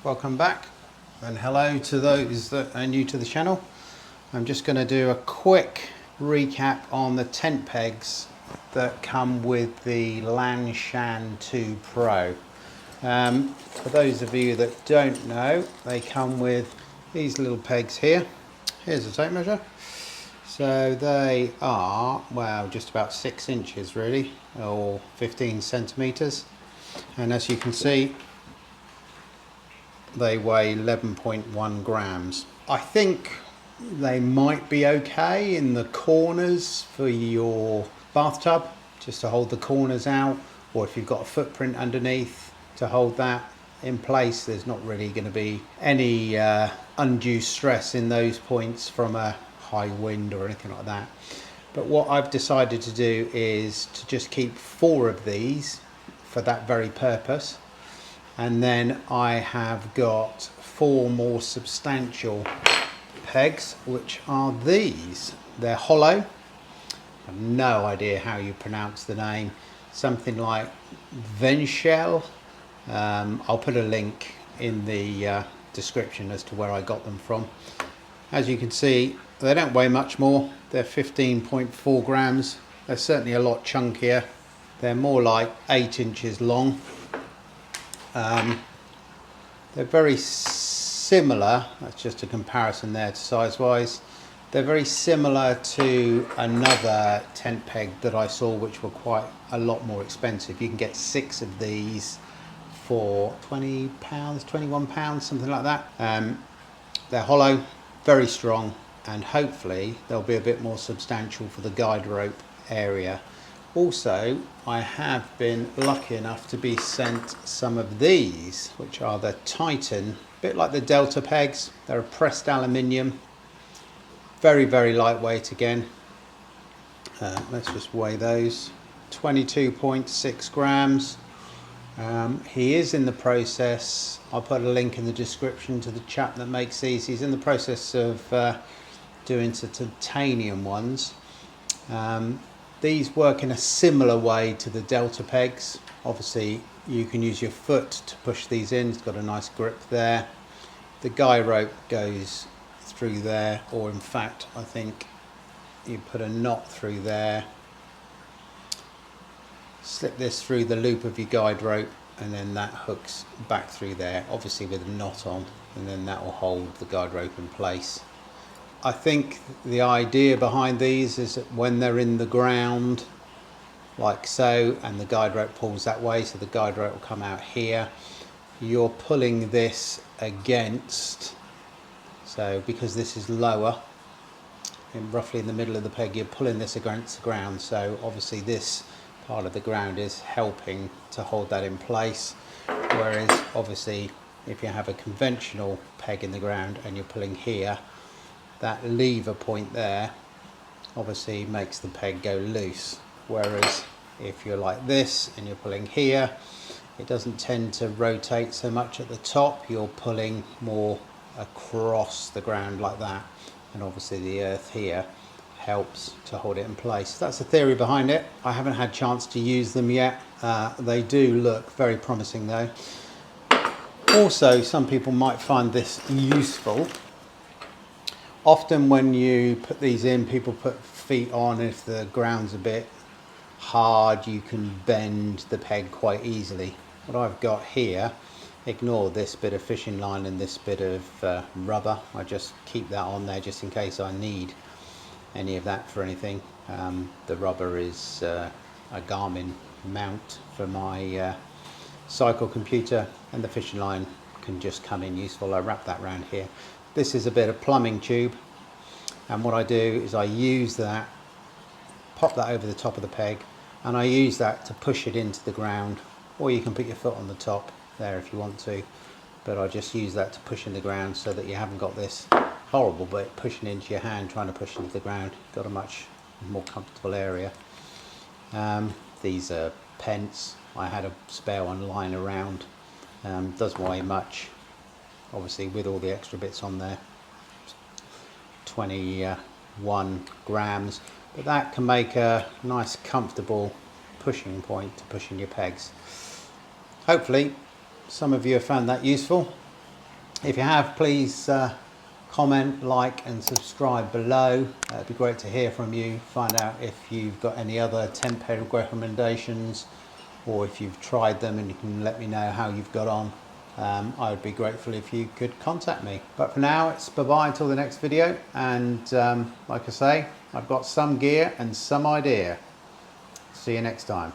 Welcome back and hello to those that are new to the channel. I'm just going to do a quick recap on the tent pegs that come with the LanShan 2 Pro. For those of you that don't know, they come with these little pegs here. Here's a tape measure. So they are, well, just about 6 inches really, or 15 centimeters. And as you can see, they weigh 11.1 grams. I think they might be okay in the corners for your bathtub, just to hold the corners out, or if you've got a footprint underneath to hold that in place. There's not really going to be any undue stress in those points from a high wind or anything like that. But what I've decided to do is to just keep 4 of these for that very purpose. And then I have got 4 more substantial pegs, which are these. They're hollow. I have no idea how you pronounce the name. Something like WECHSEL. I'll put a link in the description as to where I got them from. As you can see, they don't weigh much more. They're 15.4 grams. They're certainly a lot chunkier. They're more like 8 inches long. They're very similar, that's just a comparison there to size wise. They're very similar to another tent peg that I saw, which were quite a lot more expensive. You can get 6 of these for £20, £21, something like that. They're hollow, very strong, and hopefully they'll be a bit more substantial for the guide rope area. Also, I have been lucky enough to be sent some of these, which are the Titan, a bit like the Delta pegs. They're a pressed aluminium, very, very lightweight again. Let's just weigh those. 22.6 grams. He is in the process, I'll put a link in the description to the chap that makes these. He's in the process of doing some titanium ones. These work in a similar way to the Delta pegs. Obviously you can use your foot to push these in. It's got a nice grip there. The guy rope goes through there, or in fact I think you put a knot through there, slip this through the loop of your guide rope, and then that hooks back through there, obviously with a knot on, and then that will hold the guide rope in place. I think the idea behind these is that when they're in the ground like so, and the guide rope pulls that way, so the guide rope will come out here, you're pulling this against, so because this is lower and roughly in the middle of the peg, you're pulling this against the ground, so obviously this part of the ground is helping to hold that in place. Whereas obviously if you have a conventional peg in the ground and you're pulling here, that lever point there obviously makes the peg go loose. Whereas if you're like this and you're pulling here, it doesn't tend to rotate so much at the top. You're pulling more across the ground like that, and obviously the earth here helps to hold it in place. That's the theory behind it. I haven't had a chance to use them yet. They do look very promising though. Also, some people might find this useful. Often when you put these in, people put feet on. If the ground's a bit hard, you can bend the peg quite easily. What I've got here, ignore this bit of fishing line and this bit of rubber. I just keep that on there just in case I need any of that for anything. The rubber is a Garmin mount for my cycle computer, and the fishing line can just come in useful. I wrap that around here. This is a bit of plumbing tube, and what I do is I use that, pop that over the top of the peg, and I use that to push it into the ground, or you can put your foot on the top there if you want to, but I just use that to push in the ground so that you haven't got this horrible bit pushing into your hand trying to push into the ground. You've got a much more comfortable area. These are pence. I had a spare one lying around. Doesn't weigh much, obviously with all the extra bits on there. 21 grams, but that can make a nice comfortable pushing point to push in your pegs. Hopefully some of you have found that useful. If you have, please comment, like and subscribe below. It'd be great to hear from you, find out if you've got any other tent peg recommendations or if you've tried them, and you can let me know how you've got on. I would be grateful if you could contact me. But for now, it's bye-bye until the next video, and like I say, I've got some gear and some idea. See you next time.